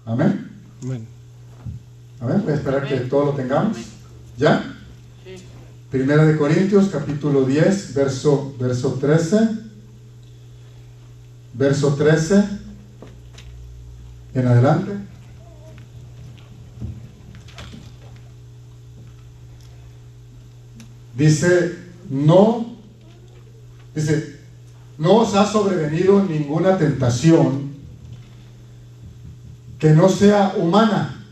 Amén. Amén. Amén. Voy a esperar que todos lo tengamos. ¿Ya? Primera de Corintios, capítulo 10, verso 13. Verso 13 en adelante. Dice, no os ha sobrevenido ninguna tentación que no sea humana,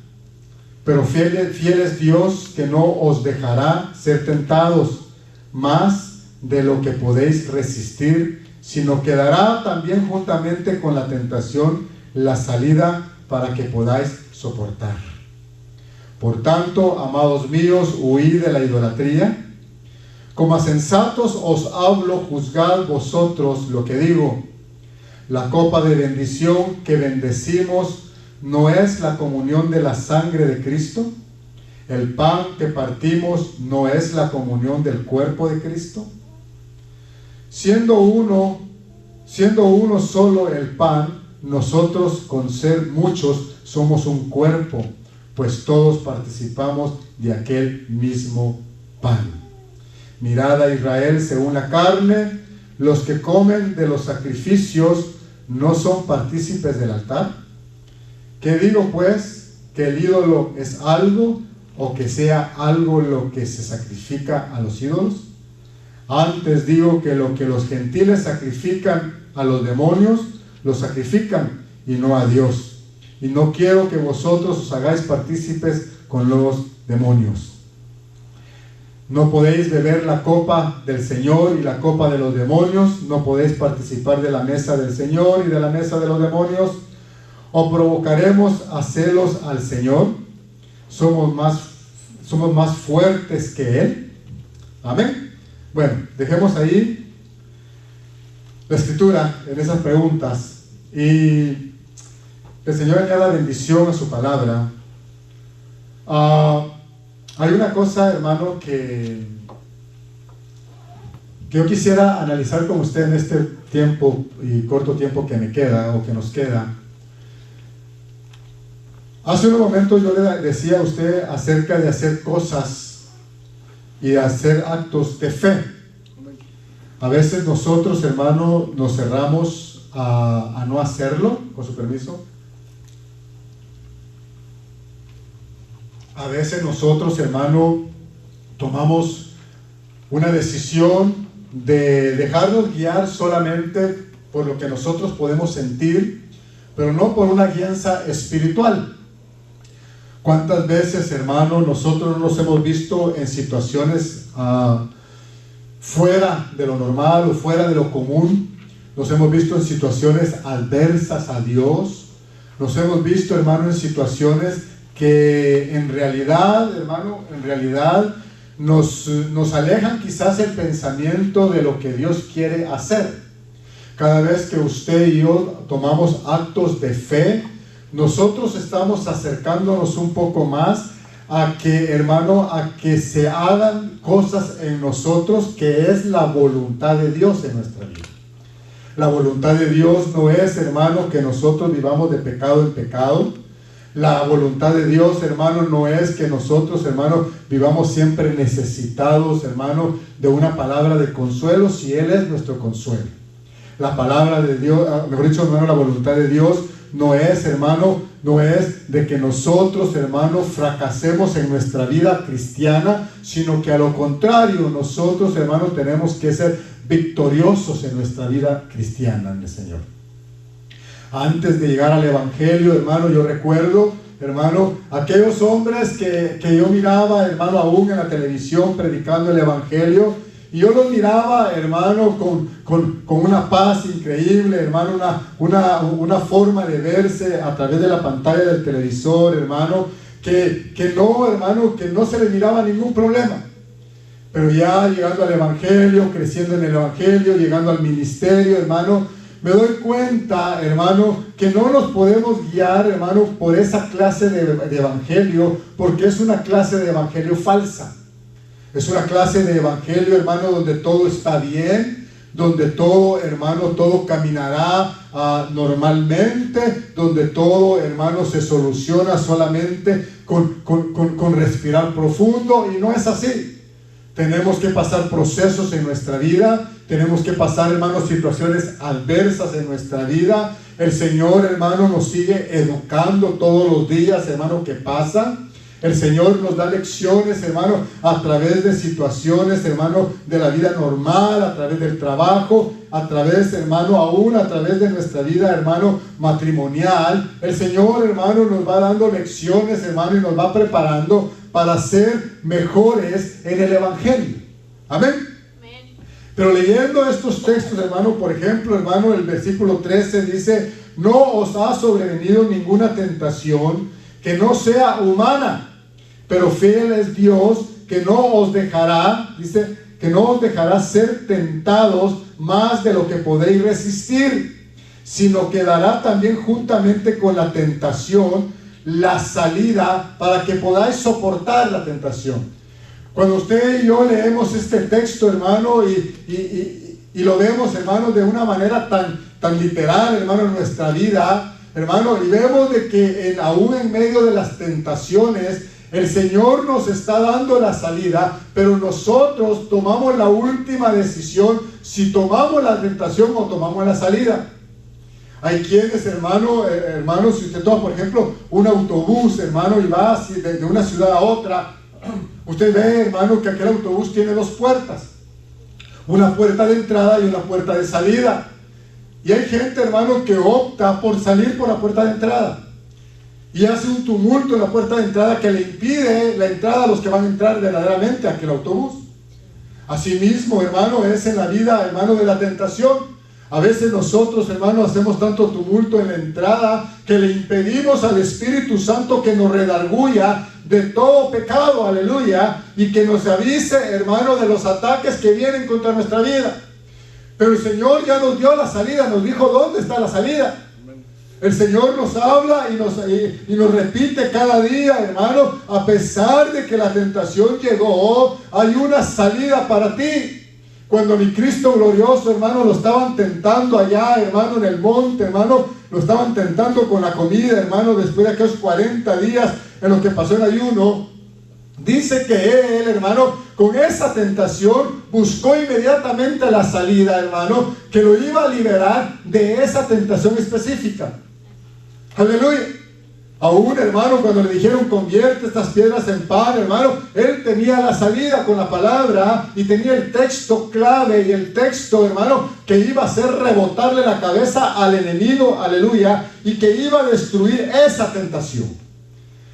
pero fiel es Dios, que no os dejará ser tentados más de lo que podéis resistir, sino que dará también juntamente con la tentación la salida para que podáis soportar. Por tanto, amados míos, huid de la idolatría. Como a sensatos os hablo, juzgad vosotros lo que digo. La copa de bendición que bendecimos ¿no es la comunión de la sangre de Cristo? ¿El pan que partimos no es la comunión del cuerpo de Cristo? Siendo uno solo el pan, nosotros con ser muchos somos un cuerpo, pues todos participamos de aquel mismo pan. Mirad a Israel según la carne, los que comen de los sacrificios no son partícipes del altar. ¿Qué digo pues? ¿Que el ídolo es algo o que sea algo lo que se sacrifica a los ídolos? Antes digo que lo que los gentiles sacrifican a los demonios, lo sacrifican y no a Dios. Y no quiero que vosotros os hagáis partícipes con los demonios. No podéis beber la copa del Señor y la copa de los demonios. No podéis participar de la mesa del Señor y de la mesa de los demonios. ¿O provocaremos a celos al Señor? ¿Somos más fuertes que Él? Amén. Bueno, dejemos ahí la escritura en esas preguntas. Y el Señor añada bendición a su palabra. Hay una cosa, hermano, que yo quisiera analizar con usted en este tiempo y corto tiempo que me queda o que nos queda. Hace un momento yo le decía a usted acerca de hacer cosas y de hacer actos de fe. A veces nosotros, hermano, nos cerramos a no hacerlo, con su permiso. A veces nosotros, hermano, tomamos una decisión de dejarnos guiar solamente por lo que nosotros podemos sentir, pero no por una guianza espiritual. ¿Cuántas veces, hermano, nosotros nos hemos visto en situaciones fuera de lo normal o fuera de lo común? Nos hemos visto en situaciones adversas a Dios. Nos hemos visto, hermano, en situaciones que en realidad, hermano, nos alejan quizás el pensamiento de lo que Dios quiere hacer. Cada vez que usted y yo tomamos actos de fe, nosotros estamos acercándonos un poco más a que, hermano, a que se hagan cosas en nosotros que es la voluntad de Dios en nuestra vida. La voluntad de Dios no es, hermano, que nosotros vivamos de pecado en pecado. La voluntad de Dios, hermano, no es que nosotros, hermano, vivamos siempre necesitados, hermano, de una palabra de consuelo, si Él es nuestro consuelo. La palabra de Dios, mejor dicho, hermano, la voluntad de Dios no es, hermano, no es de que nosotros, hermano, fracasemos en nuestra vida cristiana, sino que a lo contrario, nosotros, hermano, tenemos que ser victoriosos en nuestra vida cristiana en el Señor. Antes de llegar al Evangelio, hermano, yo recuerdo, hermano, aquellos hombres que yo miraba, hermano, aún en la televisión predicando el Evangelio, y yo los miraba, hermano, con una paz increíble, hermano, una forma de verse a través de la pantalla del televisor, hermano, que no se le miraba ningún problema. Pero ya llegando al Evangelio, creciendo en el Evangelio, llegando al ministerio, hermano, me doy cuenta, hermano, que no nos podemos guiar, hermano, por esa clase de evangelio, porque es una clase de evangelio falsa. Es una clase de evangelio, hermano, donde todo está bien, donde todo, hermano, todo caminará normalmente, donde todo, hermano, se soluciona solamente con respirar profundo, y no es así. Tenemos que pasar procesos en nuestra vida, tenemos que pasar, hermano, situaciones adversas en nuestra vida. El Señor, hermano, nos sigue educando todos los días, hermano, que pasan. El Señor nos da lecciones, hermano, a través de situaciones, hermano, de la vida normal, a través del trabajo, a través, hermano, aún a través de nuestra vida, hermano, matrimonial. El Señor, hermano, nos va dando lecciones, hermano, y nos va preparando para ser mejores en el Evangelio. Amén. Amén. Pero leyendo estos textos, hermano, por ejemplo, hermano, el versículo 13 dice: no os ha sobrevenido ninguna tentación que no sea humana, pero fiel es Dios, que no os dejará, dice, que no os dejará ser tentados más de lo que podéis resistir, sino que dará también juntamente con la tentación la salida para que podáis soportar la tentación. Cuando usted y yo leemos este texto, hermano, y lo vemos, hermano, de una manera tan literal, hermano, en nuestra vida, hermano, y vemos de que aún en medio de las tentaciones, el Señor nos está dando la salida, pero nosotros tomamos la última decisión, si tomamos la tentación o tomamos la salida. Hay quienes, hermano, si usted toma, por ejemplo, un autobús, hermano, y va de una ciudad a otra, usted ve, hermano, que aquel autobús tiene dos puertas, una puerta de entrada y una puerta de salida. Y hay gente, hermano, que opta por salir por la puerta de entrada y hace un tumulto en la puerta de entrada que le impide la entrada a los que van a entrar verdaderamente a aquel autobús. Asimismo, hermano, es en la vida, hermano, de la tentación. A veces nosotros, hermano, hacemos tanto tumulto en la entrada que le impedimos al Espíritu Santo que nos redarguya de todo pecado, aleluya, y que nos avise, hermano, de los ataques que vienen contra nuestra vida. Pero el Señor ya nos dio la salida, nos dijo dónde está la salida. El Señor nos habla y nos repite cada día, hermano, a pesar de que la tentación llegó, hay una salida para ti. Cuando mi Cristo glorioso, hermano, lo estaban tentando allá, hermano, en el monte, hermano, lo estaban tentando con la comida, hermano, después de aquellos 40 días en los que pasó el ayuno, dice que él, hermano, con esa tentación buscó inmediatamente la salida, hermano, que lo iba a liberar de esa tentación específica. Aleluya. Aún, hermano, cuando le dijeron convierte estas piedras en pan, hermano, él tenía la salida con la palabra y tenía el texto clave y el texto, hermano, que iba a hacer rebotarle la cabeza al enemigo, aleluya, y que iba a destruir esa tentación.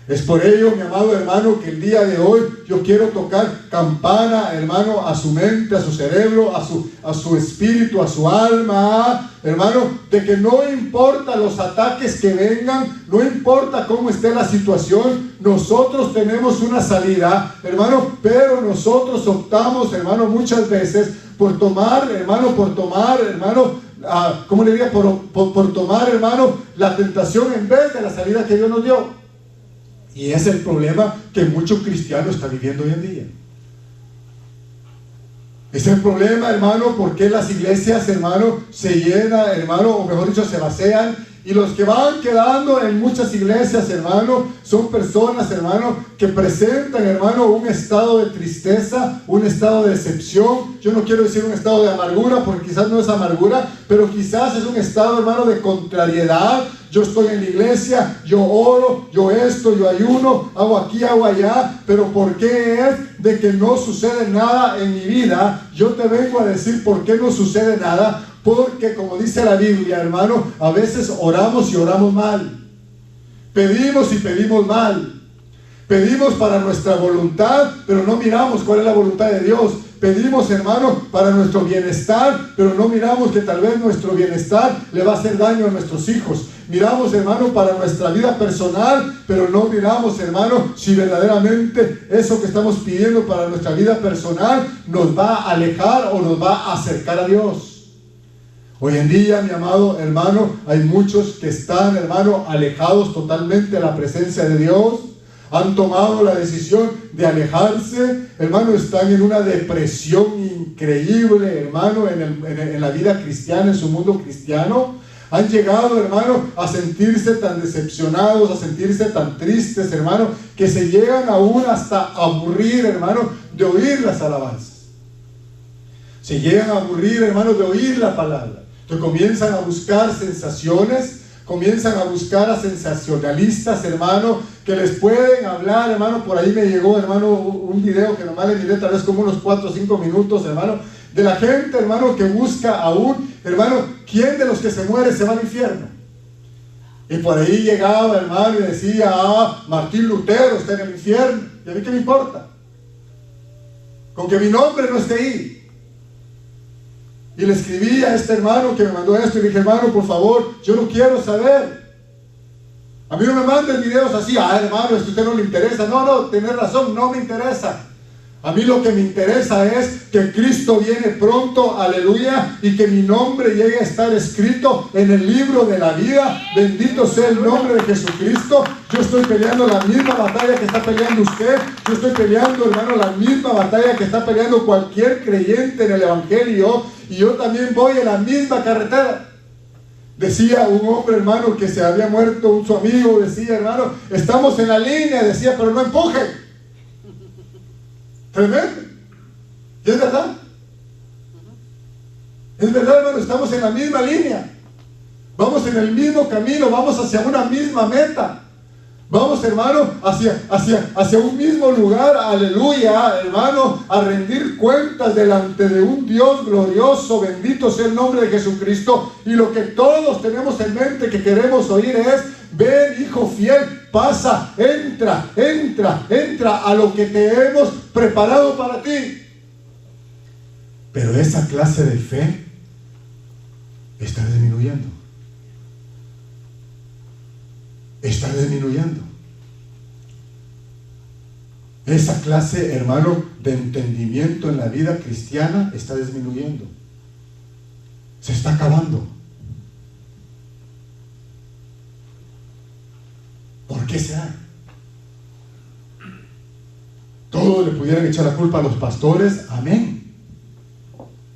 Es por ello, mi amado hermano, que el día de hoy yo quiero tocar campana, hermano, a su mente, a su cerebro, a su espíritu, a su alma, hermano, de que no importa los ataques que vengan, no importa cómo esté la situación, nosotros tenemos una salida, hermano, pero nosotros optamos, hermano, muchas veces por tomar, hermano, ¿cómo le diría? Por tomar, hermano, la tentación en vez de la salida que Dios nos dio. Y ese es el problema que muchos cristianos están viviendo hoy en día. Es el problema, hermano, porque las iglesias, hermano, se llenan, hermano, o mejor dicho, se vacían. Y los que van quedando en muchas iglesias, hermano, son personas, hermano, que presentan, hermano, un estado de tristeza, un estado de decepción. Yo no quiero decir un estado de amargura, porque quizás no es amargura, pero quizás es un estado, hermano, de contrariedad. Yo estoy en la iglesia, yo oro, yo esto, yo ayuno, hago aquí, hago allá, pero ¿por qué es de que no sucede nada en mi vida? Yo te vengo a decir por qué no sucede nada. Porque, como dice la Biblia, hermano, a veces oramos y oramos mal. Pedimos y pedimos mal. Pedimos para nuestra voluntad, pero no miramos cuál es la voluntad de Dios. Pedimos, hermano, para nuestro bienestar, pero no miramos que tal vez nuestro bienestar le va a hacer daño a nuestros hijos. Miramos, hermano, para nuestra vida personal, pero no miramos, hermano, si verdaderamente eso que estamos pidiendo para nuestra vida personal nos va a alejar o nos va a acercar a Dios. Hoy en día, mi amado hermano, hay muchos que están, hermano, alejados totalmente de la presencia de Dios. Han tomado la decisión de alejarse, hermano, están en una depresión increíble, hermano, en la vida cristiana, en su mundo cristiano. Han llegado, hermano, a sentirse tan decepcionados, a sentirse tan tristes, hermano, que se llegan aún hasta aburrir, hermano, de oír las alabanzas. Se llegan a aburrir, hermano, de oír la palabra. Entonces comienzan a buscar sensaciones, comienzan a buscar a sensacionalistas, hermano, que les pueden hablar, hermano. Por ahí me llegó, hermano, un video que nomás le miré tal vez como unos 4 o 5 minutos, hermano, de la gente, hermano, que busca aún, hermano, ¿quién de los que se muere se va al infierno? Y por ahí llegaba, hermano, y decía, Martín Lutero está en el infierno. ¿Y a mí qué me importa? Con que mi nombre no esté ahí. Y le escribí a este hermano que me mandó esto y le dije, hermano, por favor, yo no quiero saber. A mí no me manden videos así, hermano, esto a usted no le interesa. No, tenés razón, no me interesa. A mí lo que me interesa es que Cristo viene pronto, aleluya, y que mi nombre llegue a estar escrito en el libro de la vida. Bendito sea el nombre de Jesucristo. Yo estoy peleando la misma batalla que está peleando usted. Yo estoy peleando, hermano, la misma batalla que está peleando cualquier creyente en el Evangelio. Y yo también voy en la misma carretera. Decía un hombre, hermano, que se había muerto su amigo, decía, hermano, estamos en la línea, decía, pero no empuje. Tremendo. ¿Y es verdad? Es verdad, hermano, estamos en la misma línea. Vamos en el mismo camino, vamos hacia una misma meta. Vamos, hermano, hacia un mismo lugar, aleluya, hermano, a rendir cuentas delante de un Dios glorioso. Bendito sea el nombre de Jesucristo. Y lo que todos tenemos en mente que queremos oír es: ven, hijo fiel, pasa, entra a lo que te hemos preparado para ti. Pero esa clase de fe está disminuyendo. Está disminuyendo. Esa clase, hermano, de entendimiento en la vida cristiana está disminuyendo. Se está acabando. ¿Por qué será? Todos le pudieran echar la culpa a los pastores, amén.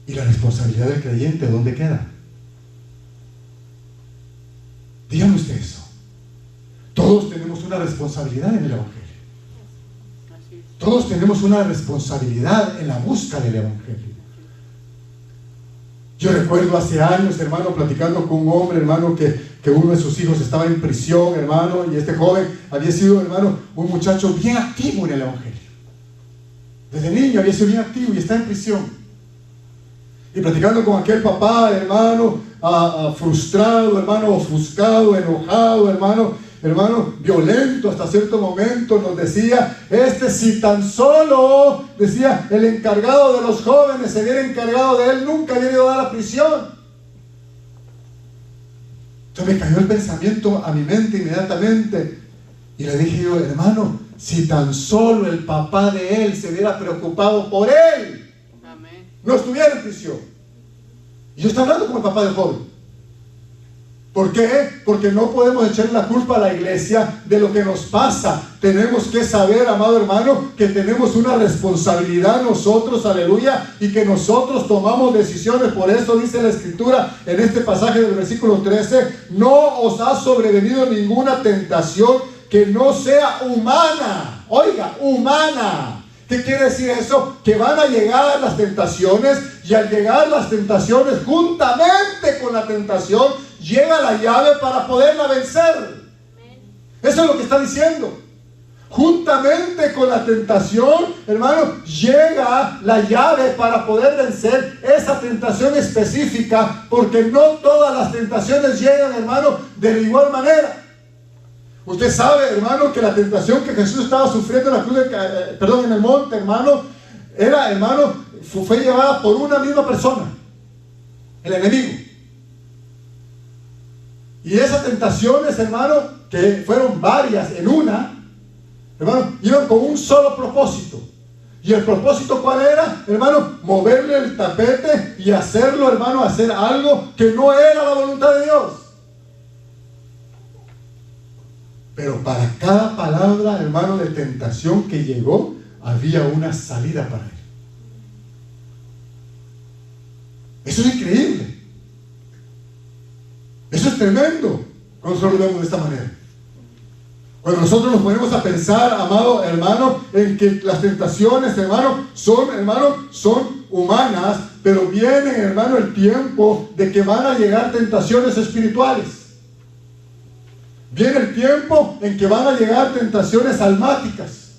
¿Y la responsabilidad del creyente dónde queda? Dígame usted eso. Todos tenemos una responsabilidad en el Evangelio. Todos tenemos una responsabilidad en la busca del Evangelio. Yo recuerdo hace años, hermano, platicando con un hombre, hermano, que uno de sus hijos estaba en prisión, hermano, y este joven había sido, hermano, un muchacho bien activo en el Evangelio. Desde niño había sido bien activo y está en prisión. Y platicando con aquel papá, hermano, frustrado, hermano, ofuscado, enojado, hermano, violento hasta cierto momento, nos decía, si tan solo, decía, el encargado de los jóvenes se hubiera encargado de él, nunca hubiera ido a la prisión. Entonces me cayó el pensamiento a mi mente inmediatamente y le dije yo, hermano, si tan solo el papá de él se hubiera preocupado por él, amén, no estuviera en prisión. Y yo estaba hablando como el papá del joven. ¿Por qué? Porque no podemos echarle la culpa a la iglesia de lo que nos pasa. Tenemos que saber, amado hermano, que tenemos una responsabilidad nosotros, aleluya, y que nosotros tomamos decisiones. Por eso dice la Escritura en este pasaje del versículo 13, no os ha sobrevenido ninguna tentación que no sea humana. Oiga, humana. ¿Qué quiere decir eso? Que van a llegar las tentaciones, y al llegar las tentaciones, juntamente con la tentación, llega la llave para poderla vencer. Eso es lo que está diciendo. Juntamente con la tentación, hermano, llega la llave para poder vencer esa tentación específica, porque no todas las tentaciones llegan, hermano, de igual manera. Usted sabe, hermano, que la tentación que Jesús estaba sufriendo en la cruz, en el monte, hermano, fue llevada por una misma persona, el enemigo. Y esas tentaciones, hermano, que fueron varias en una, hermano, iban con un solo propósito. ¿Y el propósito cuál era? Hermano, moverle el tapete y hacerlo, hermano, hacer algo que no era la voluntad de Dios. Pero para cada palabra, hermano, de tentación que llegó, había una salida para él. Eso es increíble. Eso es tremendo cuando nosotros lo vemos de esta manera. Cuando nosotros nos ponemos a pensar, amado hermano, en que las tentaciones, hermano, son humanas, pero viene, hermano, el tiempo de que van a llegar tentaciones espirituales. Viene el tiempo en que van a llegar tentaciones almáticas.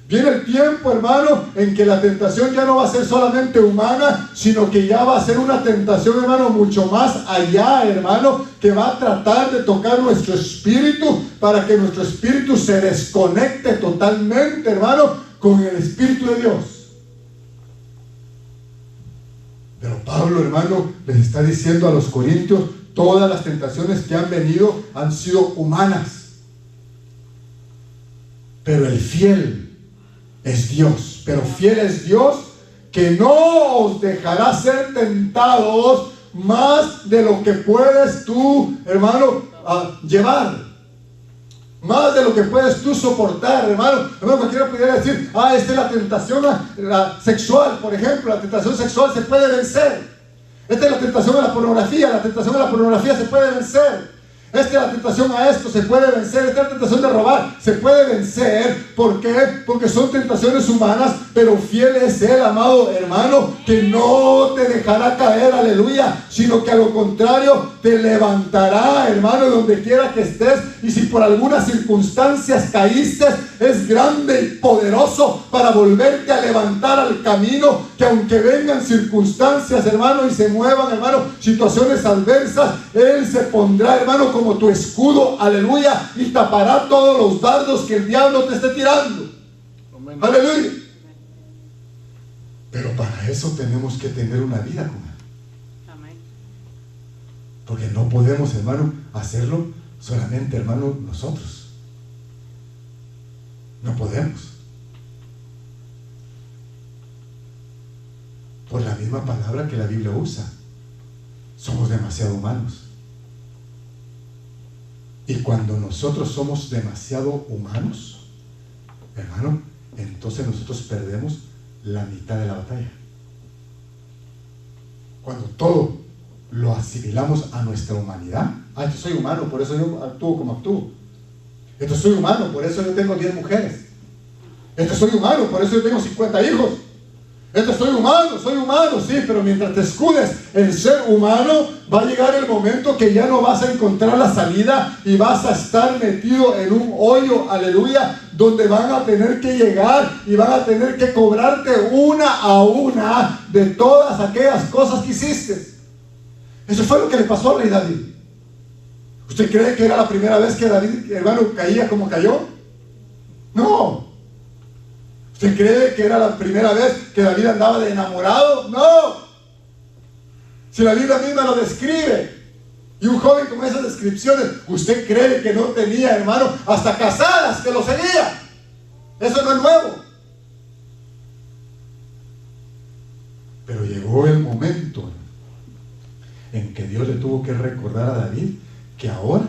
Viene el tiempo, hermano, en que la tentación ya no va a ser solamente humana, sino que ya va a ser una tentación, hermano, mucho más allá, hermano, que va a tratar de tocar nuestro espíritu para que nuestro espíritu se desconecte totalmente, hermano, con el Espíritu de Dios. Pero Pablo, hermano, les está diciendo a los corintios, todas las tentaciones que han venido han sido humanas. Pero el fiel es Dios, pero fiel es Dios, que no os dejará ser tentados más de lo que puedes tú, hermano, llevar, más de lo que puedes tú soportar, hermano. Cualquiera pudiera decir, esta es la tentación la sexual, por ejemplo. La tentación sexual se puede vencer. Esta es la tentación a la pornografía se puede vencer. Esta es la tentación a esto, se puede vencer. Esta es la tentación de robar, se puede vencer. ¿Por qué? Porque son tentaciones humanas, pero fiel es Él, amado hermano, que no te dejará caer, aleluya, sino que a lo contrario te levantará, hermano, donde quiera que estés. Y si por algunas circunstancias caíste, es grande y poderoso para volverte a levantar al camino. Que aunque vengan circunstancias, hermano, y se muevan, hermano, situaciones adversas, Él se pondrá, hermano, como tu escudo, aleluya, y tapará todos los dardos que el diablo te esté tirando. Amén. Aleluya. Pero para eso tenemos que tener una vida con Él. Amén. Porque no podemos, hermano, hacerlo solamente, hermano, nosotros. No podemos. Por la misma palabra que la Biblia usa, somos demasiado humanos. Y cuando nosotros somos demasiado humanos, hermano, entonces nosotros perdemos la mitad de la batalla. Cuando todo lo asimilamos a nuestra humanidad, yo soy humano, por eso yo actúo como actúo. Soy humano, por eso yo tengo 10 mujeres. Soy humano, por eso yo tengo 50 hijos. Soy humano, sí, pero mientras te escudes en ser humano, va a llegar el momento que ya no vas a encontrar la salida y vas a estar metido en un hoyo, aleluya, donde van a tener que llegar y van a tener que cobrarte una a una de todas aquellas cosas que hiciste. Eso fue lo que le pasó al rey David. ¿Usted cree que era la primera vez que David, hermano, caía como cayó? No. ¿Usted cree que era la primera vez que David andaba de enamorado? No. Si la Biblia misma lo describe. Y un joven con esas descripciones, ¿usted cree que no tenía, hermano, hasta casadas que lo seguían? Eso no es nuevo. Pero llegó el momento en que Dios le tuvo que recordar a David que ahora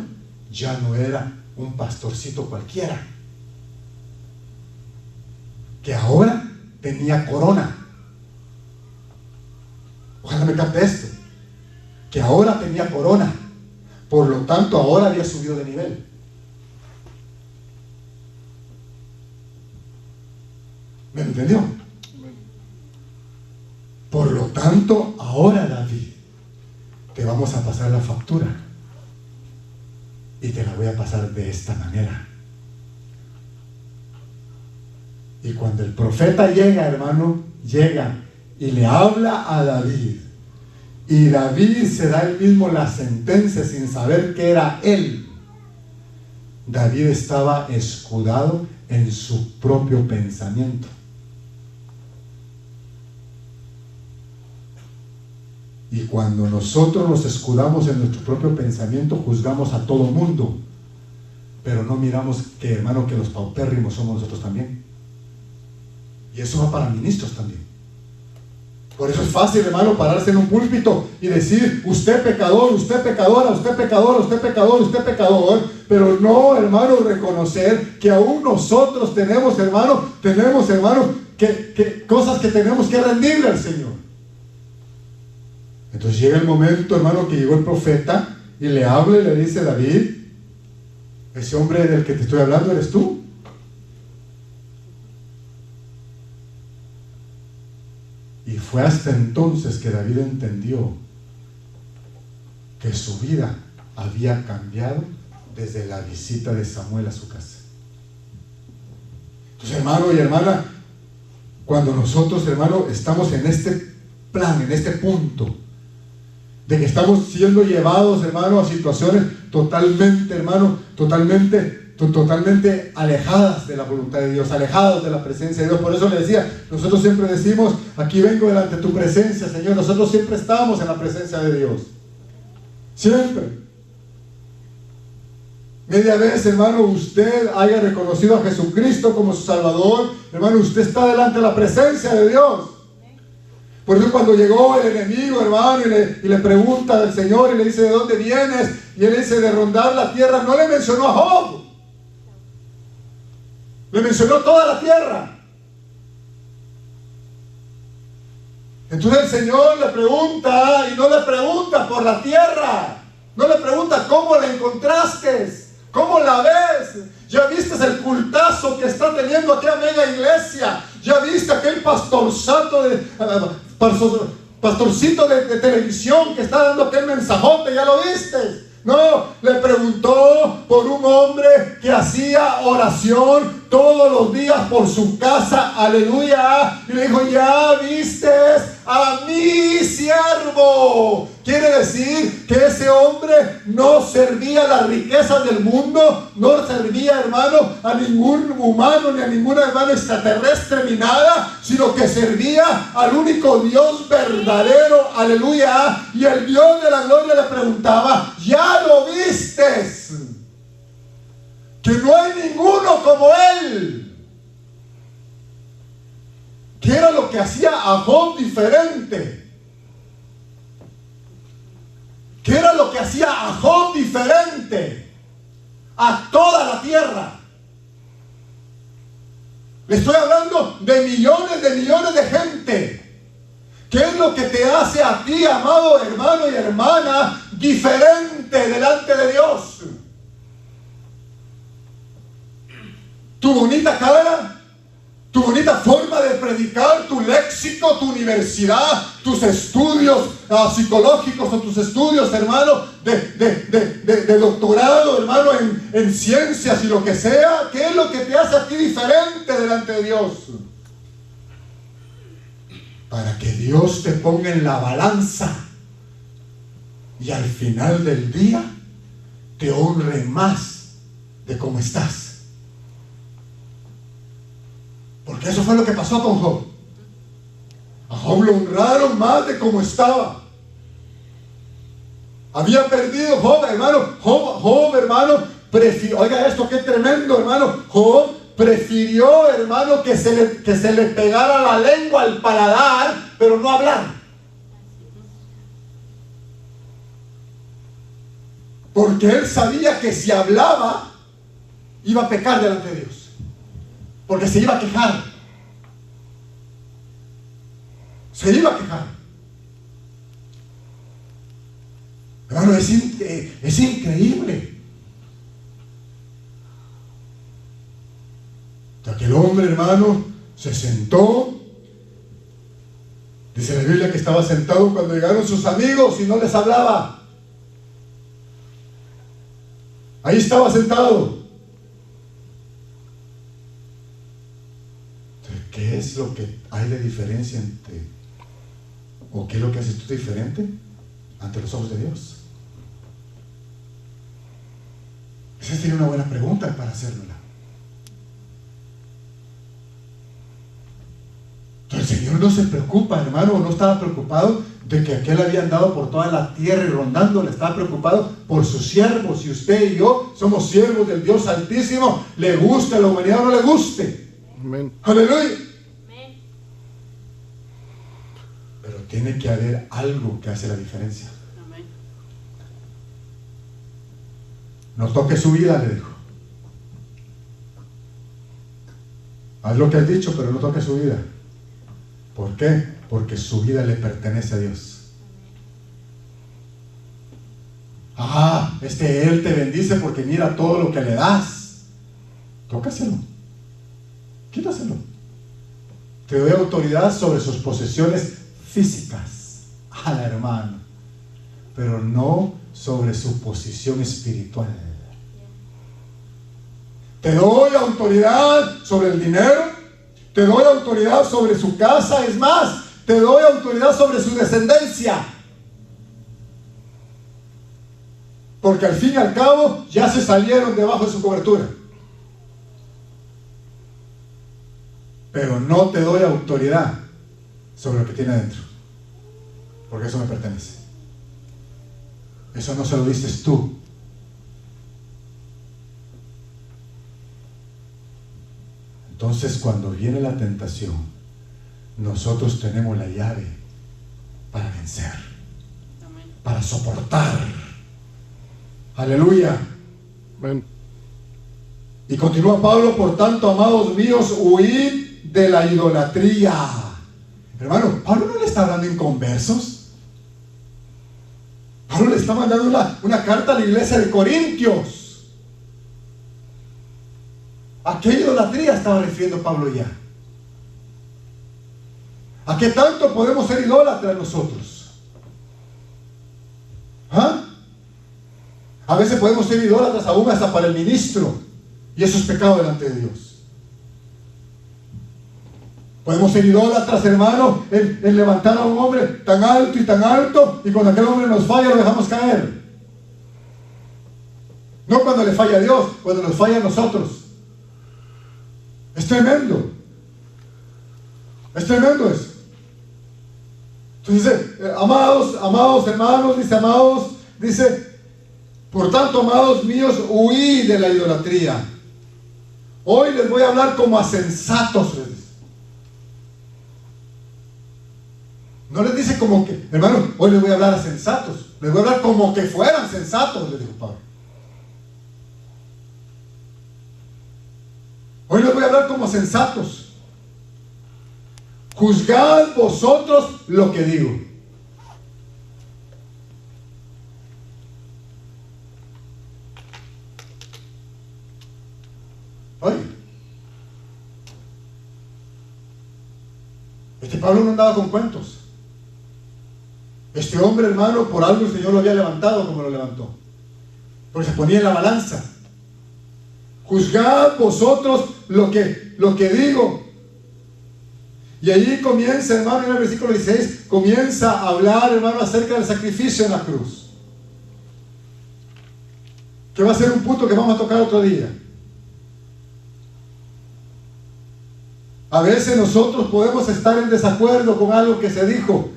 ya no era un pastorcito cualquiera, que ahora tenía corona. Ojalá me capte esto, que ahora tenía corona, por lo tanto ahora había subido de nivel. ¿Me entendió? Por lo tanto ahora, David, te vamos a pasar la factura y te la voy a pasar de esta manera. Y cuando el profeta llega, hermano, llega y le habla a David, y David se da él mismo la sentencia sin saber que era él. David estaba escudado en su propio pensamiento. Y cuando nosotros nos escudamos en nuestro propio pensamiento, juzgamos a todo mundo, pero no miramos que, hermano, que los paupérrimos somos nosotros también. Y eso va para ministros también. Por eso es fácil, hermano, pararse en un púlpito y decir, usted pecador, usted pecadora, usted pecador, usted pecador, usted pecador. Pero no, hermano, reconocer que aún nosotros tenemos, hermano, que cosas que tenemos que rendirle al Señor. Entonces llega el momento, hermano, que llegó el profeta y le habla y le dice, David, ese hombre del que te estoy hablando eres tú. Y fue hasta entonces que David entendió que su vida había cambiado desde la visita de Samuel a su casa. Entonces, hermano y hermana, cuando nosotros, hermano, estamos en este plan, en este punto, de que estamos siendo llevados, hermano, a situaciones totalmente, hermano, totalmente alejadas de la voluntad de Dios, alejados de la presencia de Dios. Por eso le decía, nosotros siempre decimos, aquí vengo delante de tu presencia, Señor. Nosotros siempre estamos en la presencia de Dios. Siempre. Media vez, hermano, usted haya reconocido a Jesucristo como su Salvador, hermano, usted está delante de la presencia de Dios. Por eso cuando llegó el enemigo, hermano, y le pregunta al Señor y le dice, ¿de dónde vienes? Y él dice, de rondar la tierra. No le mencionó a Job. Le mencionó toda la tierra. Entonces el Señor le pregunta, y no le pregunta por la tierra. No le pregunta cómo la encontraste, cómo la ves. Ya viste el cultazo que está teniendo aquella mega iglesia. Ya viste aquel pastorcito de televisión que está dando aquel mensajote. Ya lo viste. No, le preguntó por un hombre que hacía oración todos los días por su casa, aleluya, y le dijo, ya vistes a mi siervo. Quiere decir que ese hombre no servía a las riquezas del mundo, no servía, hermano, a ningún humano, ni a ningún hermano extraterrestre, ni nada, sino que servía al único Dios verdadero, aleluya. Y el Dios de la gloria le preguntaba, ¿ya lo vistes? Que no hay ninguno como él. ¿Qué era lo que hacía a Job diferente? ¿Qué era lo que hacía a Job diferente a toda la tierra? Le estoy hablando de millones de gente. ¿Qué es lo que te hace a ti, amado hermano y hermana, diferente delante de Dios? Tu bonita cara, tu bonita forma de predicar, tu léxico, tu universidad, tus estudios psicológicos o tus estudios, hermano, de doctorado, hermano, en ciencias y lo que sea. ¿Qué es lo que te hace a ti diferente delante de Dios? Para que Dios te ponga en la balanza y al final del día te honre más de cómo estás. Porque eso fue lo que pasó con Job. A Job lo honraron más de cómo estaba. Había perdido Job, hermano. Job, hermano, oiga esto, qué tremendo, hermano. Job prefirió, hermano, que se le pegara la lengua al paladar, pero no hablar. Porque él sabía que si hablaba, iba a pecar delante de Dios. Porque se iba a quejar. Se iba a quejar. Hermano, es increíble. Aquel hombre, hermano, se sentó. Dice la Biblia que estaba sentado cuando llegaron sus amigos y no les hablaba. Ahí estaba sentado. ¿Qué es lo que hay de diferencia entre, o qué es lo que haces tú diferente ante los ojos de Dios? Esa sería una buena pregunta para hacerla. Entonces el Señor no se preocupa, hermano, no estaba preocupado de que aquel había andado por toda la tierra y rondando, le estaba preocupado por sus siervos. Y usted y yo somos siervos del Dios Altísimo, le guste a la humanidad o no le guste. Amén. Aleluya. Amén. Pero tiene que haber algo que hace la diferencia. Amén. No toque su vida, le dijo. Haz lo que has dicho, pero no toque su vida. ¿Por qué? Porque su vida le pertenece a Dios. Él te bendice porque mira todo lo que le das. Tócaselo. Quítaselo. Te doy autoridad sobre sus posesiones físicas, al hermano, pero no sobre su posición espiritual. Te doy autoridad sobre el dinero, te doy autoridad sobre su casa, es más, te doy autoridad sobre su descendencia. Porque al fin y al cabo ya se salieron debajo de su cobertura. Pero no te doy autoridad sobre lo que tiene adentro, porque eso me pertenece. Eso no se lo dices tú. Entonces, cuando viene la tentación, nosotros tenemos la llave para vencer, para soportar. Aleluya. Amén. Y continúa Pablo: por tanto, amados míos, huid de la idolatría. Hermano, Pablo no le está hablando inconversos. Pablo le está mandando una carta a la iglesia de Corintios. ¿A qué idolatría estaba refiriendo Pablo ya? ¿A qué tanto podemos ser idólatras nosotros? ¿Ah? A veces podemos ser idólatras aún hasta para el ministro, y eso es pecado delante de Dios. Podemos ser idólatras, hermano, en levantar a un hombre tan alto, y cuando aquel hombre nos falla lo dejamos caer. No cuando le falla a Dios, cuando nos falla a nosotros. Es tremendo. Es tremendo eso. Entonces dice, amados hermanos, dice, por tanto, amados míos, huid de la idolatría. Hoy les voy a hablar como a sensatos, les dice. No les dice como que, hermano, hoy les voy a hablar a sensatos. Les voy a hablar como que fueran sensatos, les dijo Pablo. Hoy les voy a hablar como sensatos. Juzgad vosotros lo que digo. Oye, Pablo no andaba con cuentos. Este hombre, hermano, por algo el Señor lo había levantado como lo levantó, porque se ponía en la balanza. Juzgad vosotros lo que digo. Y allí comienza, hermano, en el versículo 16, comienza a hablar, hermano, acerca del sacrificio en la cruz, que va a ser un punto que vamos a tocar otro día. A veces nosotros podemos estar en desacuerdo con algo que se dijo,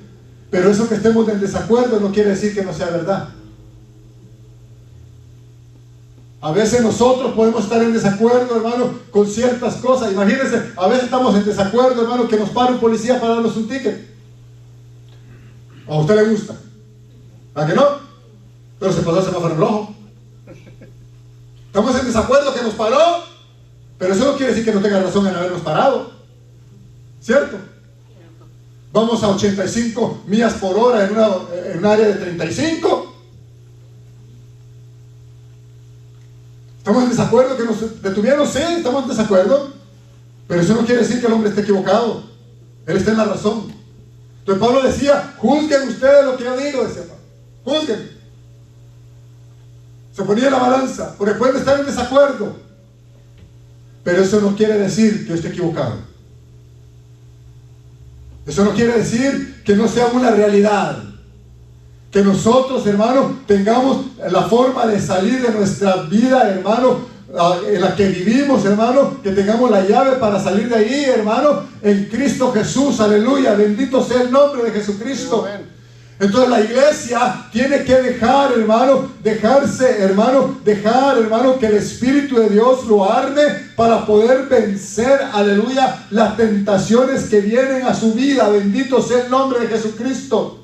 pero eso que estemos en desacuerdo no quiere decir que no sea verdad. A veces nosotros podemos estar en desacuerdo, hermano, con ciertas cosas. Imagínense, a veces estamos en desacuerdo, hermano, que nos para un policía para darnos un ticket. ¿A usted le gusta? ¿A que no? Pero se pasó el semáforo en rojo. Estamos en desacuerdo que nos paró, pero eso no quiere decir que no tenga razón en habernos parado. ¿Cierto? Vamos a 85 millas por hora en un área de 35. ¿Estamos en desacuerdo que nos detuvieron? Sí, estamos en desacuerdo, pero eso no quiere decir que el hombre esté equivocado. Él está en la razón. Entonces Pablo decía, juzguen ustedes lo que yo digo, decía Pablo. Juzguen. Se ponía en la balanza, porque pueden estar en desacuerdo, pero eso no quiere decir que yo esté equivocado. Eso no quiere decir que no sea una realidad. Que nosotros, hermanos, tengamos la forma de salir de nuestra vida, hermano, en la que vivimos, hermano, que tengamos la llave para salir de ahí, hermano, en Cristo Jesús. Aleluya, bendito sea el nombre de Jesucristo. Entonces la iglesia tiene que dejar, hermano, que el Espíritu de Dios lo arme para poder vencer, aleluya, las tentaciones que vienen a su vida. Bendito sea el nombre de Jesucristo.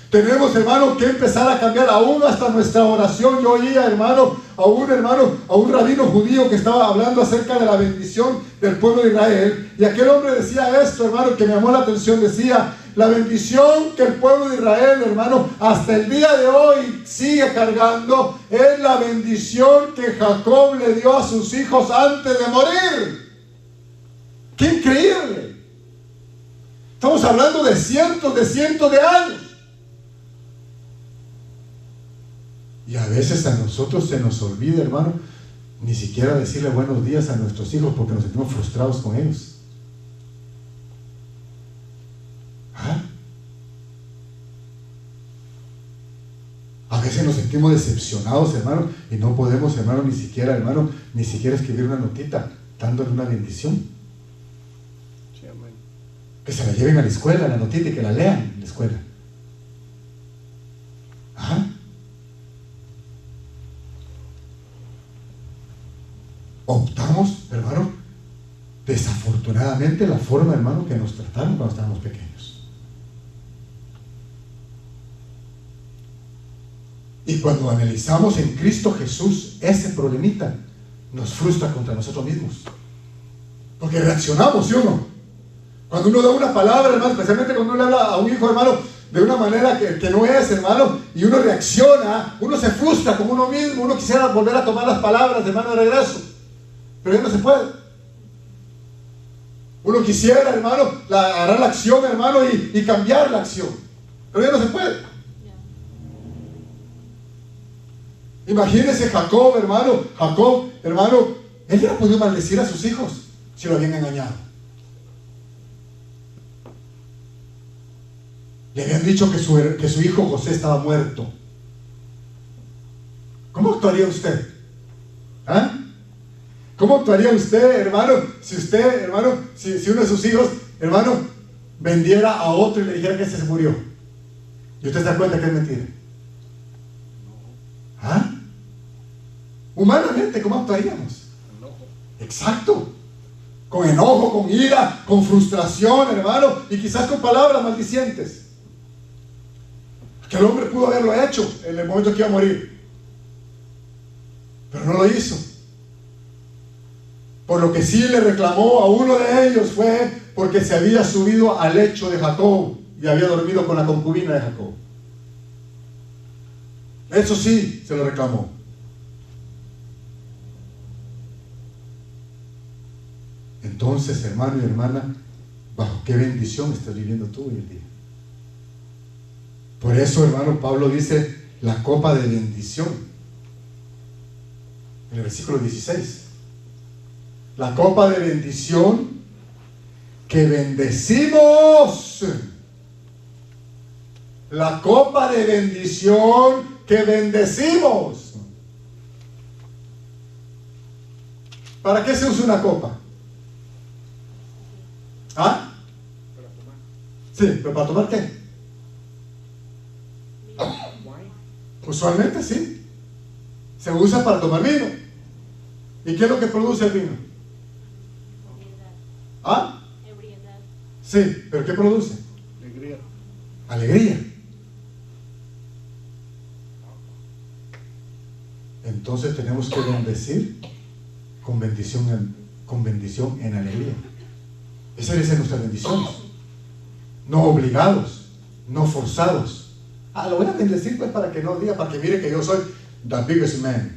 Tenemos, hermano, que empezar a cambiar aún hasta nuestra oración. Yo oía, hermano, a un rabino judío que estaba hablando acerca de la bendición del pueblo de Israel. Y aquel hombre decía esto, hermano, que me llamó la atención. Decía, la bendición que el pueblo de Israel, hermano, hasta el día de hoy sigue cargando, es la bendición que Jacob le dio a sus hijos antes de morir. ¡Qué increíble! Estamos hablando de cientos de años. Y a veces a nosotros se nos olvida, hermano, ni siquiera decirle buenos días a nuestros hijos porque nos sentimos frustrados con ellos. ¿Ah? A veces nos sentimos decepcionados, hermano, y no podemos, hermano, ni siquiera escribir una notita dándole una bendición. Sí, amén. Que se la lleven a la escuela, la notita, y que la lean en la escuela. ¿Ah? Optamos, hermano, desafortunadamente la forma, hermano, que nos trataron cuando estábamos pequeños. Y cuando analizamos en Cristo Jesús ese problemita, nos frustra contra nosotros mismos. Porque reaccionamos, ¿sí o no? Cuando uno da una palabra, hermano, especialmente cuando uno le habla a un hijo, hermano, de una manera que no es, hermano, y uno reacciona, uno se frustra con uno mismo, uno quisiera volver a tomar las palabras, hermano, de regreso. Pero ya no se puede. Uno quisiera, hermano, agarrar la acción, hermano, y cambiar la acción. Pero ya no se puede. Imagínese Jacob, hermano, él hubiera podido maldecir a sus hijos si lo habían engañado. Le habían dicho que su hijo José estaba muerto. ¿Cómo actuaría usted? ¿Ah? ¿Cómo actuaría usted, hermano, si uno de sus hijos, hermano, vendiera a otro y le dijera que ese se murió? ¿Y usted se da cuenta que es mentira? ¿Ah? Humanamente, ¿cómo actuaríamos? Exacto. Con enojo, con ira, con frustración, hermano, y quizás con palabras maldicientes. Que el hombre pudo haberlo hecho en el momento que iba a morir, pero no lo hizo. Por lo que sí le reclamó a uno de ellos fue porque se había subido al lecho de Jacob y había dormido con la concubina de Jacob. Eso sí se lo reclamó. Entonces, hermano y hermana, ¿bajo qué bendición estás viviendo tú hoy en día? Por eso, hermano, Pablo dice la copa de bendición en el versículo 16. La copa de bendición que bendecimos. La copa de bendición que bendecimos. ¿Para qué se usa una copa? ¿Ah? Para tomar. Sí, pero ¿para tomar qué? Usualmente sí. Se usa para tomar vino. ¿Y qué es lo que produce el vino? ¿Ah? Ebriedad. Sí, pero ¿qué produce? Alegría. Alegría. Entonces tenemos que bendecir con bendición en alegría. Esa es nuestras bendiciones. No obligados, no forzados. Lo voy a bendecir pues para que no diga, para que mire que yo soy the biggest man.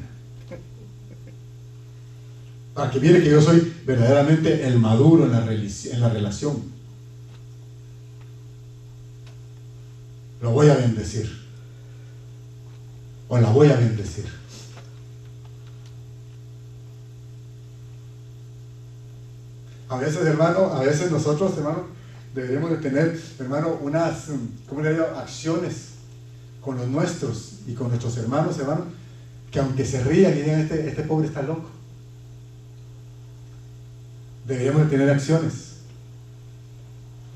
Para que mire que yo soy verdaderamente el maduro en la relación. Lo voy a bendecir. O la voy a bendecir. A veces, hermano, nosotros, hermano, deberíamos de tener, hermano, unas, ¿cómo le digo?, acciones con los nuestros y con nuestros hermanos, hermano, que aunque se rían y digan, este pobre está loco, deberíamos de tener acciones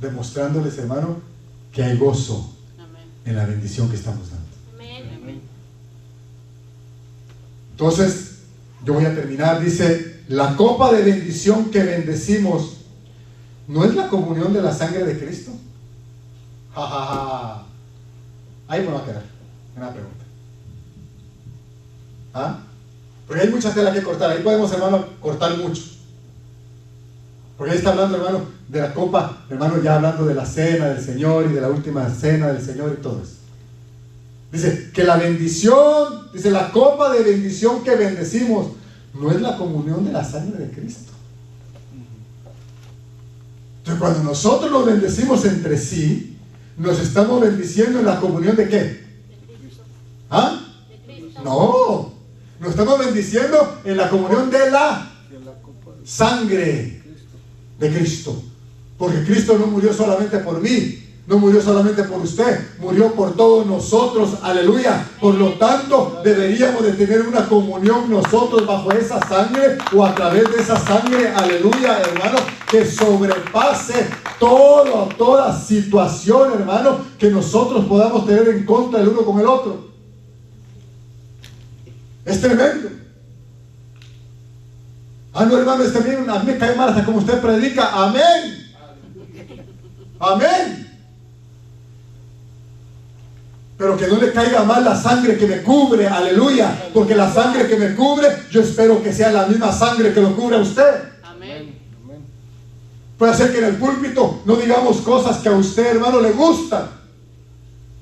demostrándoles, hermano, que hay gozo, en la bendición que estamos dando. Amén. Entonces, yo voy a terminar. Dice, la copa de bendición que bendecimos, ¿no es la comunión de la sangre de Cristo? Ja, ja, ja. Ahí me va a quedar una pregunta. ¿Ah? Porque hay mucha tela que cortar. Ahí podemos, hermano, cortar mucho. Porque ahí está hablando, hermano, de la copa, hermano, ya hablando de la cena del Señor y de la última cena del Señor y todo eso. Dice que la bendición, dice la copa de bendición que bendecimos, no es la comunión de la sangre de Cristo. Entonces, cuando nosotros nos bendecimos entre sí, nos estamos bendiciendo en la comunión de ¿qué? ¿Ah? No, nos estamos bendiciendo en la comunión de la sangre de Cristo. Porque Cristo no murió solamente por mí, no murió solamente por usted, murió por todos nosotros, aleluya. Por lo tanto, deberíamos de tener una comunión nosotros bajo esa sangre o a través de esa sangre, aleluya, hermano, que sobrepase toda situación, hermano, que nosotros podamos tener en contra el uno con el otro. Es tremendo. Ah, no, hermano, a mí me cae mal hasta como usted predica. Amén. Amén. Pero que no le caiga mal la sangre que me cubre, aleluya. Porque la sangre que me cubre, yo espero que sea la misma sangre que lo cubre a usted. Amén. Puede ser que en el púlpito no digamos cosas que a usted, hermano, le gustan.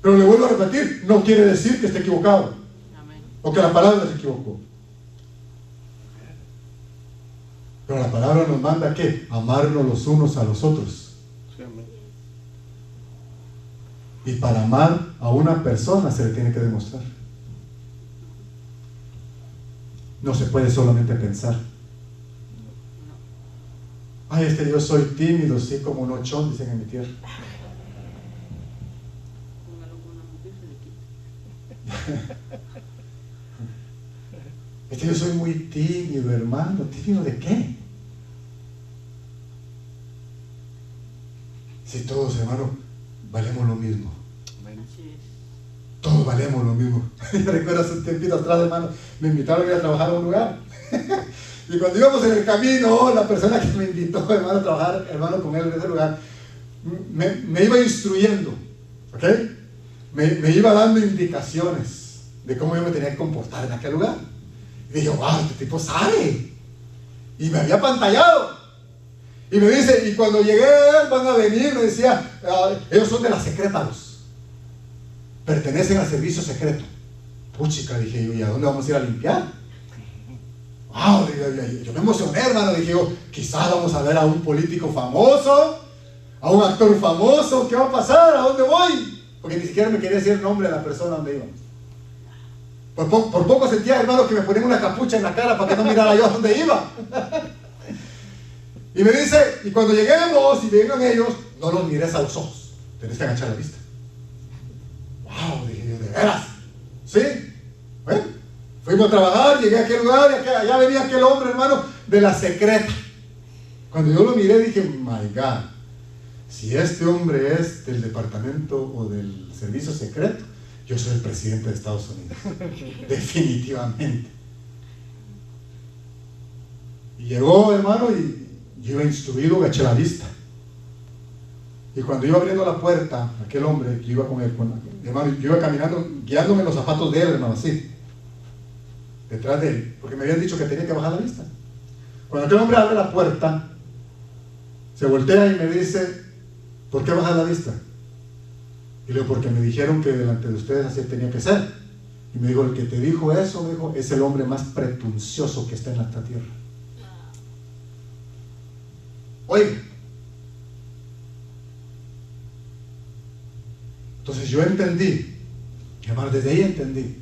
Pero le vuelvo a repetir, no quiere decir que esté equivocado. Amén. O que la palabra se equivocó. Pero la palabra nos manda ¿qué? Amarnos los unos a los otros. Y para amar a una persona se le tiene que demostrar. No se puede solamente pensar. Ay, es que yo soy tímido, sí, como un ochón, dicen en mi tierra. Es que yo soy muy tímido, hermano. ¿Tímido de qué? Si todos, hermano, valemos lo mismo. Todos valemos lo mismo. Yo recuerdo hace un tiempito atrás, hermano, me invitaron a ir a trabajar a un lugar. Y cuando íbamos en el camino, la persona que me invitó, hermano, a trabajar, hermano, con él en ese lugar, me iba instruyendo, ¿ok? Me iba dando indicaciones de cómo yo me tenía que comportar en aquel lugar. Y dije, wow, este tipo sabe. Y me había pantallado. Y me dice, y cuando llegué, van a venir, me decía, ellos son de la Secrétalos. Pertenecen al servicio secreto. Puchica, dije yo, ¿y a dónde vamos a ir a limpiar? Wow, yo me emocioné, hermano. Dije yo, quizás vamos a ver a un político famoso, a un actor famoso. ¿Qué va a pasar? ¿A dónde voy? Porque ni siquiera me quería decir el nombre de la persona donde íbamos. Por poco sentía, hermano, que me ponían una capucha en la cara para que no mirara yo a dónde iba. Y me dice, y cuando lleguemos y vengan ellos, no los mires a los ojos, tenés que agachar la vista. Wow, dije yo, ¿de veras? ¿Sí? Bueno, fuimos a trabajar, llegué a aquel lugar y allá venía aquel hombre, hermano, de la secreta. Cuando yo lo miré dije, my God, si este hombre es del departamento o del servicio secreto, yo soy el presidente de Estados Unidos. Definitivamente. Y llegó, hermano, y yo iba instruido, agaché la vista. Y cuando iba abriendo la puerta, aquel hombre, yo iba con él, hermano, yo iba caminando, guiándome en los zapatos de él, hermano, así, detrás de él, porque me habían dicho que tenía que bajar la vista. Cuando aquel hombre abre la puerta, se voltea y me dice, ¿por qué bajas la vista? Y le digo, porque me dijeron que delante de ustedes así tenía que ser. Y me dijo, el que te dijo eso, me dijo, es el hombre más pretencioso que está en esta tierra. Oye, entonces yo entendí, hermano, desde ahí entendí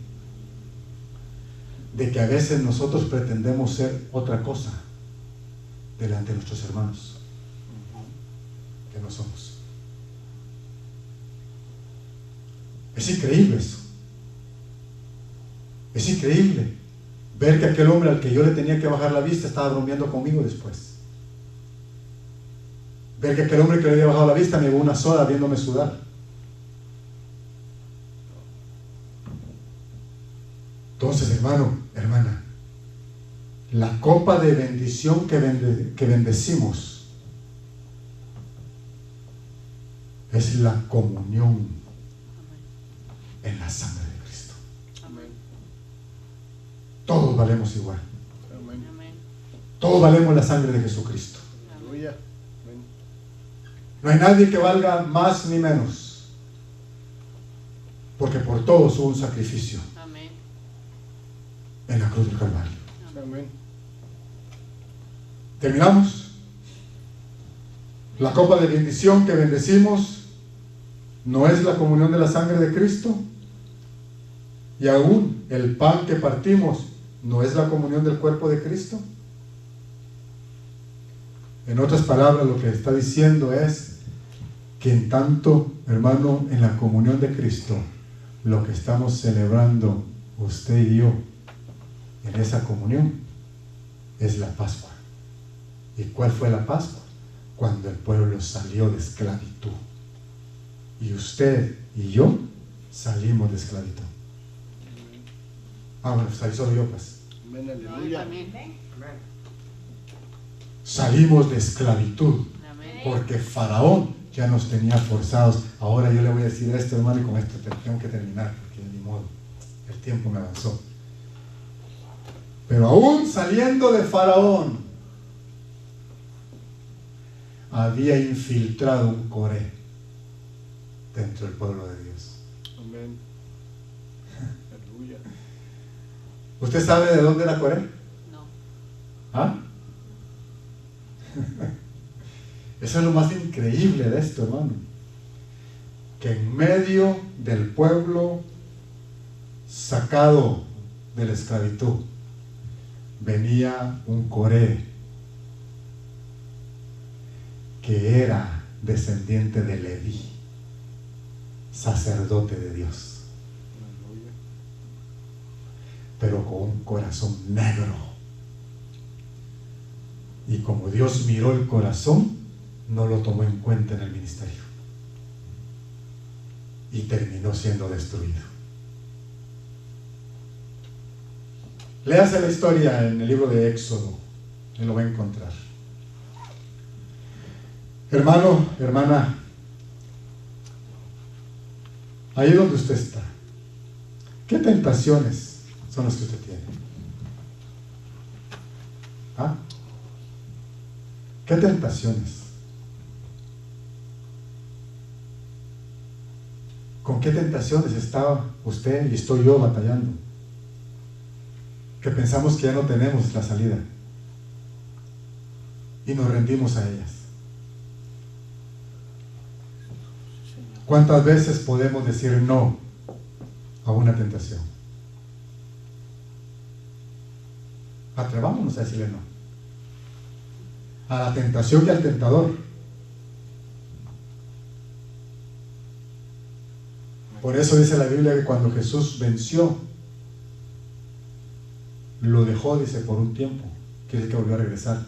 de que a veces nosotros pretendemos ser otra cosa delante de nuestros hermanos que no somos. Es increíble eso. Es increíble ver que aquel hombre al que yo le tenía que bajar la vista estaba bromeando conmigo después. Ver que aquel hombre que le había bajado la vista me llevó una soda viéndome sudar. hermano, hermana, la copa de bendición que bendecimos es la comunión en la sangre de Cristo. Amén. Todos valemos igual. Amén. Todos valemos la sangre de Jesucristo. Aleluya. Amén. No hay nadie que valga más ni menos, porque por todos hubo un sacrificio Amén. en la cruz del Calvario. Amén. ¿Terminamos? La copa de bendición que bendecimos no es la comunión de la sangre de Cristo, y aún el pan que partimos no es la comunión del cuerpo de Cristo. En otras palabras, lo que está diciendo es que en tanto, hermano, en la comunión de Cristo, lo que estamos celebrando usted y yo en esa comunión es la Pascua. ¿Y cuál fue la Pascua? Cuando el pueblo salió de esclavitud. Y usted y yo salimos de esclavitud. Bueno, salí solo yo, pues. Amén. Aleluya. Amén. Salimos de esclavitud, Amén. porque Faraón ya nos tenía forzados. Ahora yo le voy a decir esto, hermano, y con esto tengo que terminar, porque ni modo, el tiempo me avanzó. Pero aún saliendo de Faraón, había infiltrado un Coré dentro del pueblo de Dios. Amén. Aleluya. ¿Usted sabe de dónde era Coré? No. ¿Ah? Eso es lo más increíble de esto, hermano. Que en medio del pueblo sacado de la esclavitud venía un Coré que era descendiente de Leví, sacerdote de Dios, Aleluya. pero con un corazón negro. Y como Dios miró el corazón, no lo tomó en cuenta en el ministerio. Y terminó siendo destruido. Léase la historia en el libro de Éxodo, y lo va a encontrar. Hermano, hermana, ahí donde usted está, ¿qué tentaciones son las que usted tiene? ¿Ah? ¿Qué tentaciones? ¿Con qué tentaciones está usted y estoy yo batallando? Que pensamos que ya no tenemos la salida y nos rendimos a ellas. ¿Cuántas veces podemos decir no a una tentación? Atrevámonos a decirle no a la tentación y al tentador. Por eso dice la Biblia que cuando Jesús venció, lo dejó, dice, por un tiempo. Quiere decir que volvió a regresar.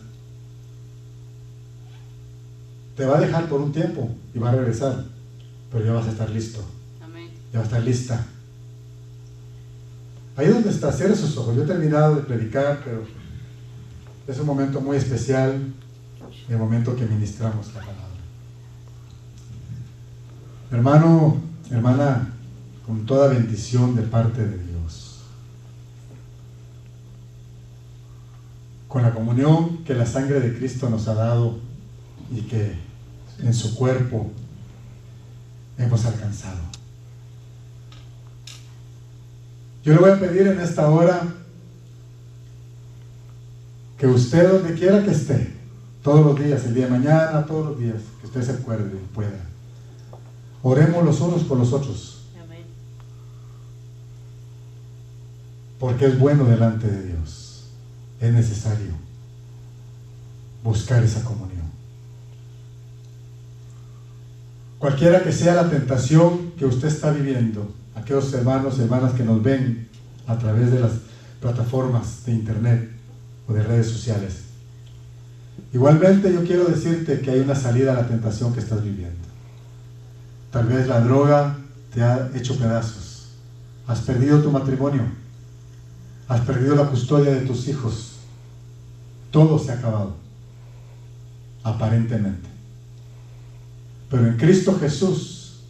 Te va a dejar por un tiempo y va a regresar, pero ya vas a estar listo. Amén. Ya va a estar lista. Ahí donde está, cierre sus ojos. Yo he terminado de predicar, pero es un momento muy especial, el momento que ministramos la palabra. Hermano, hermana, con toda bendición de parte de Dios, con la comunión que la sangre de Cristo nos ha dado y que en su cuerpo hemos alcanzado. Yo le voy a pedir en esta hora que usted, donde quiera que esté, todos los días, el día de mañana, todos los días, que usted se acuerde y pueda, oremos los unos por los otros, Amén. porque es bueno delante de Dios. Es necesario buscar esa comunión. Cualquiera que sea la tentación que usted está viviendo, aquellos hermanos y hermanas que nos ven a través de las plataformas de internet o de redes sociales, igualmente yo quiero decirte que hay una salida a la tentación que estás viviendo. Tal vez la droga te ha hecho pedazos, has perdido tu matrimonio, Has perdido la custodia de tus hijos. Todo se ha acabado, aparentemente. Pero en Cristo Jesús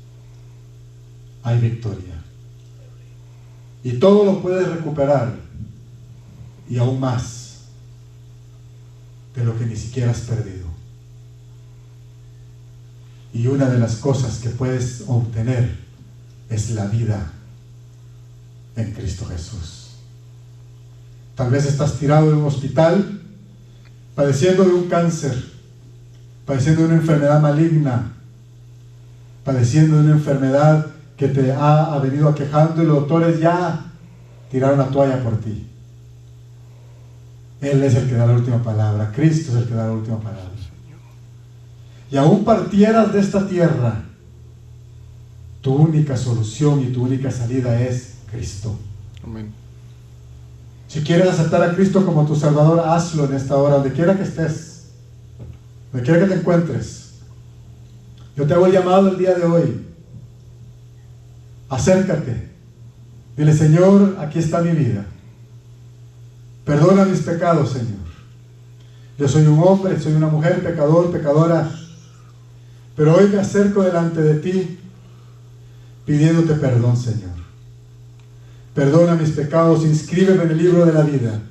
hay victoria. Y todo lo puedes recuperar, y aún más de lo que ni siquiera has perdido. Y una de las cosas que puedes obtener es la vida en Cristo Jesús. Tal vez estás tirado en un hospital, padeciendo de un cáncer, padeciendo de una enfermedad maligna, padeciendo de una enfermedad que te ha venido aquejando, y los doctores ya tiraron la toalla por ti. Él es el que da la última palabra. Cristo es el que da la última palabra. Y aún partieras de esta tierra, tu única solución y tu única salida es Cristo. Amén. Si quieres aceptar a Cristo como tu Salvador, hazlo en esta hora, donde quiera que estés, donde quiera que te encuentres. Yo te hago el llamado el día de hoy. Acércate. Dile: Señor, aquí está mi vida. Perdona mis pecados, Señor. Yo soy un hombre, soy una mujer pecador, pecadora, pero hoy me acerco delante de ti pidiéndote perdón, Señor. Perdona mis pecados, inscríbeme en el libro de la vida.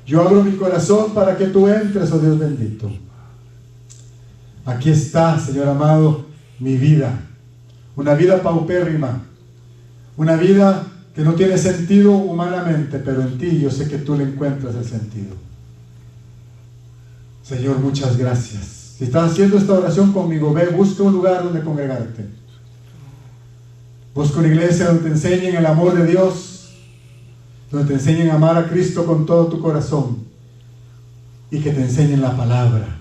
Yo abro mi corazón para que tú entres, oh Dios bendito. Aquí está, Señor amado, mi vida. Una vida paupérrima. Una vida que no tiene sentido humanamente, pero en ti yo sé que tú le encuentras el sentido. Señor, muchas gracias. Si estás haciendo esta oración conmigo, ve, busca un lugar donde congregarte. Busca una iglesia donde te enseñen el amor de Dios, donde te enseñen a amar a Cristo con todo tu corazón, y que te enseñen la palabra.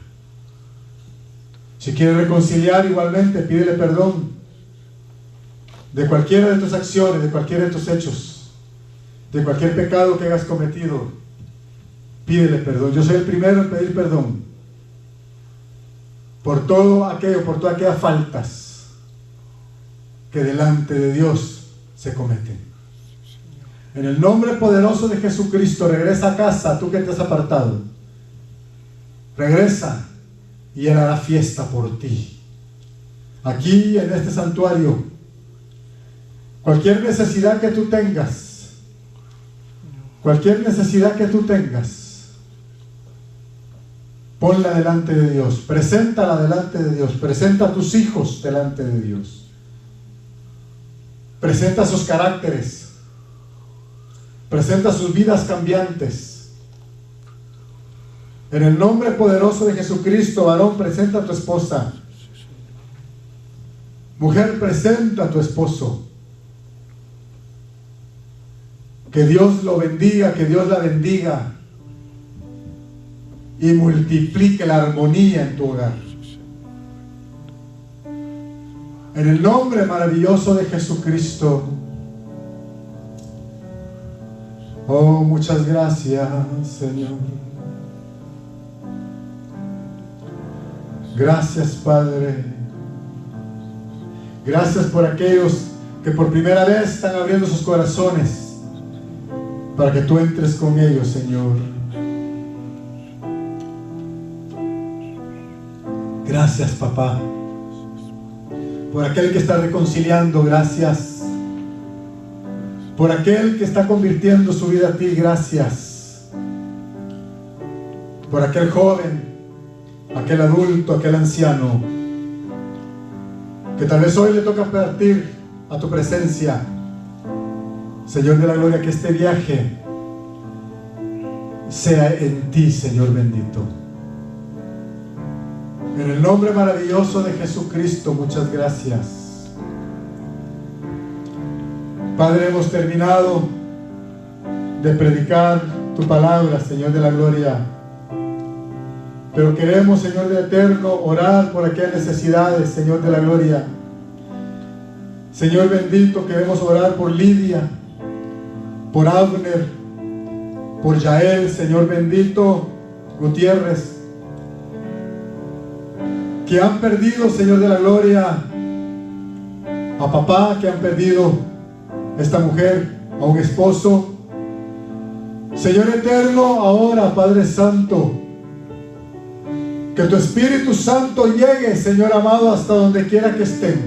Si quieres reconciliar, igualmente pídele perdón de cualquiera de tus acciones, de cualquiera de tus hechos, de cualquier pecado que hayas cometido. Pídele perdón. Yo soy el primero en pedir perdón por todo aquello, por todas aquellas faltas que delante de Dios se cometen. En el nombre poderoso de Jesucristo, regresa a casa, tú que te has apartado. Regresa y Él hará fiesta por ti. Aquí en este santuario, cualquier necesidad que tú tengas, ponla delante de Dios, preséntala delante de Dios, presenta a tus hijos delante de Dios, presenta sus caracteres, presenta sus vidas cambiantes. En el nombre poderoso de Jesucristo, varón, presenta a tu esposa. Mujer, presenta a tu esposo. Que Dios lo bendiga, que Dios la bendiga y multiplique la armonía en tu hogar. En el nombre maravilloso de Jesucristo. Oh, muchas gracias, Señor. Gracias, Padre. Gracias por aquellos que por primera vez están abriendo sus corazones para que tú entres con ellos, Señor. Gracias, papá, por aquel que está reconciliando. Gracias por aquel que está convirtiendo su vida a ti. Gracias por aquel joven, aquel adulto, aquel anciano que tal vez hoy le toca partir a tu presencia. Señor de la gloria, que este viaje sea en ti, Señor bendito. En el nombre maravilloso de Jesucristo, muchas gracias. Padre, hemos terminado de predicar tu palabra, Señor de la gloria. Pero queremos, Señor de eterno, orar por aquellas necesidades, Señor de la gloria. Señor bendito, queremos orar por Lidia, por Abner, por Yael, Señor bendito, Gutiérrez, que han perdido, Señor de la gloria, a papá, que han perdido esta mujer, a un esposo, Señor eterno, ahora, Padre Santo, que tu Espíritu Santo llegue, Señor amado, hasta donde quiera que estén.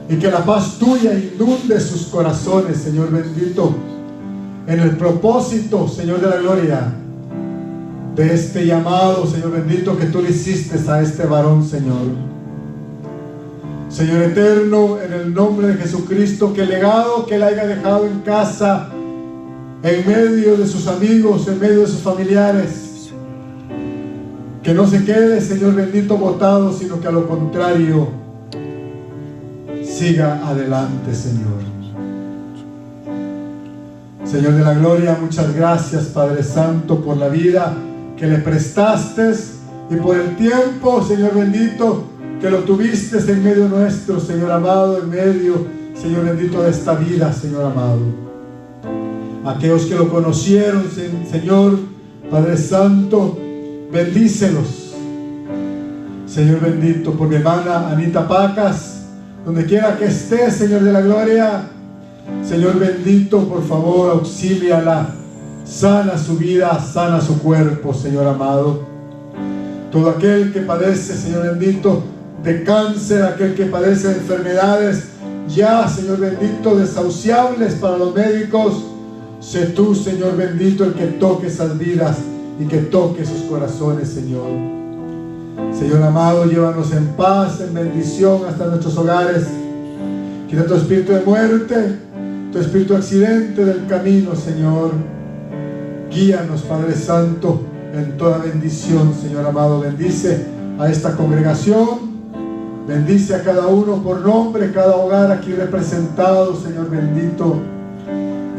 Y que la paz tuya inunde sus corazones, Señor bendito, en el propósito, Señor de la gloria, de este llamado, Señor bendito, que tú le hiciste a este varón, Señor. Señor eterno, en el nombre de Jesucristo, que el legado que él haya dejado en casa, en medio de sus amigos, en medio de sus familiares, que no se quede, Señor bendito, botado, sino que a lo contrario, siga adelante, Señor. Señor de la gloria, muchas gracias, Padre Santo, por la vida que le prestaste y por el tiempo, Señor bendito, que lo tuviste en medio nuestro, Señor amado, en medio, Señor bendito, de esta vida, Señor amado. Aquellos que lo conocieron, Señor, Padre Santo, bendícelos, Señor bendito, por mi hermana Anita Pacas, donde quiera que esté, Señor de la gloria, Señor bendito, por favor, auxíliala, sana su vida, sana su cuerpo, Señor amado. Todo aquel que padece, Señor bendito, de cáncer, aquel que padece de enfermedades ya, Señor bendito, desahuciables para los médicos, sé tú, Señor bendito, el que toque esas vidas y que toque sus corazones, Señor. Señor amado, llévanos en paz, en bendición hasta nuestros hogares. Quita tu espíritu de muerte, tu espíritu de accidente del camino, Señor. Guíanos, Padre Santo, en toda bendición, Señor amado. Bendice a esta congregación, bendice a cada uno por nombre, cada hogar aquí representado, Señor bendito,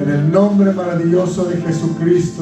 en el nombre maravilloso de Jesucristo.